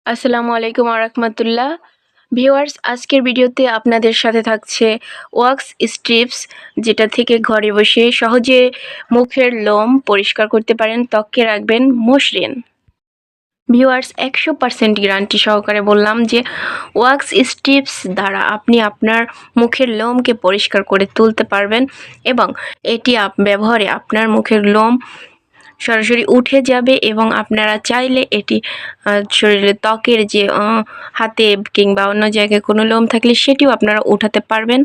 আসসালামু আলাইকুম রাহমাতুল্লাহ। ভিউয়ার্স, আজকের ভিডিওতে আপনাদের সাথে থাকছে ওয়াক্স স্ট্রিপস, যেটা থেকে ঘরে বসে সহজে মুখের লোম পরিষ্কার করতে পারেন, ত্বককে রাখবেন মসৃণ। ভিউয়ার্স, 100% গ্যারান্টি সহকারে বললাম যে ওয়াক্স স্ট্রিপস দ্বারা আপনি আপনার মুখের লোমকে পরিষ্কার করে তুলতে পারবেন এবং এটি ব্যবহারে আপনার মুখের লোম সরাসরি উঠে যাবে এবং আপনারা চাইলে এটি শরীরে ত্বকের যে হাতে কিংবা অন্য জায়গায় কোনো লোম থাকলে সেটিও আপনারা উঠাতে পারবেন।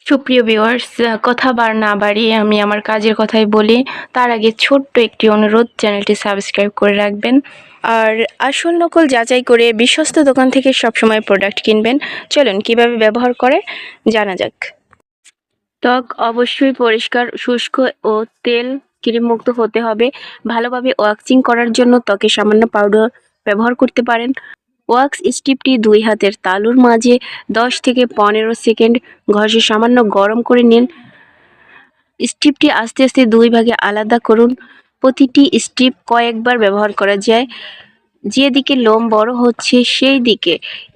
সুপ্রিয় ভিউয়ার্স, কথা না বাড়িয়ে আমি আমার কাজের কথাই বলি। তার আগে ছোট্ট একটি অনুরোধ, চ্যানেলটি সাবস্ক্রাইব করে রাখবেন আর আসল নকল যাচাই করে বিশ্বস্ত দোকান থেকে সবসময় প্রোডাক্ট কিনবেন। চলুন কিভাবে ব্যবহার করে জানা যাক। ত্বক অবশ্যই পরিষ্কার, শুষ্ক ও তেল ক্রিম মুক্ত হতে হবে। ভালোভাবে ওয়াক্সিং করার জন্য ত্বকে সামান্য পাউডার ব্যবহার করতে পারেন। ওয়াক্স স্ট্রিপটি 2 হাতের তালুর মাঝে 10 থেকে 15 সেকেন্ড ঘষে সামান্য গরম করে নিন। স্ট্রিপটি আস্তে আস্তে 2 ভাগে আলাদা করুন। প্রতিটি স্ট্রিপ কয়েকবার ব্যবহার করা যায়। যেদিকে লোম বড় হচ্ছে সেই দিকে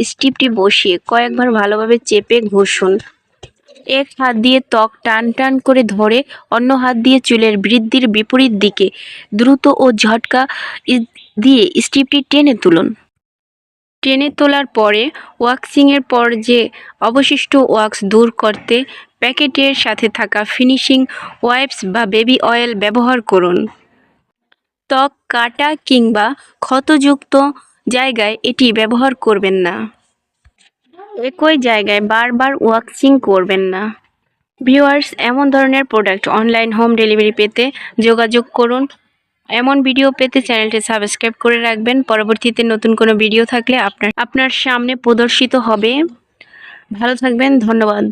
স্ট্রিপটি বসিয়ে কয়েকবার ভালোভাবে চেপে ঘষুন। এক হাত দিয়ে ত্বক টান টান করে ধরে অন্য হাত দিয়ে চুলের বৃদ্ধির বিপরীত দিকে দ্রুত ও ঝটকা দিয়ে স্ট্রিপটি টেনে তুলুন। টেনে তোলার পরে ওয়াক্সিংয়ের পর যে অবশিষ্ট ওয়াক্স দূর করতে প্যাকেটের সাথে থাকা ফিনিশিং ওয়াইপস বা বেবি অয়েল ব্যবহার করুন। ত্বক কাটা কিংবা ক্ষতযুক্ত জায়গায় এটি ব্যবহার করবেন না। একই জায়গায় বারবার ওয়াক্সিং করবেন না। ভিউয়ার্স, এমন ধরনের প্রোডাক্ট অনলাইন হোম ডেলিভারি পেতে যোগাযোগ করুন। এমন ভিডিও পেতে চ্যানেলটি সাবস্ক্রাইব করে রাখবেন। পরবর্তীতে নতুন কোনো ভিডিও থাকলে আপনার সামনে প্রদর্শিত হবে। ভালো থাকবেন, ধন্যবাদ।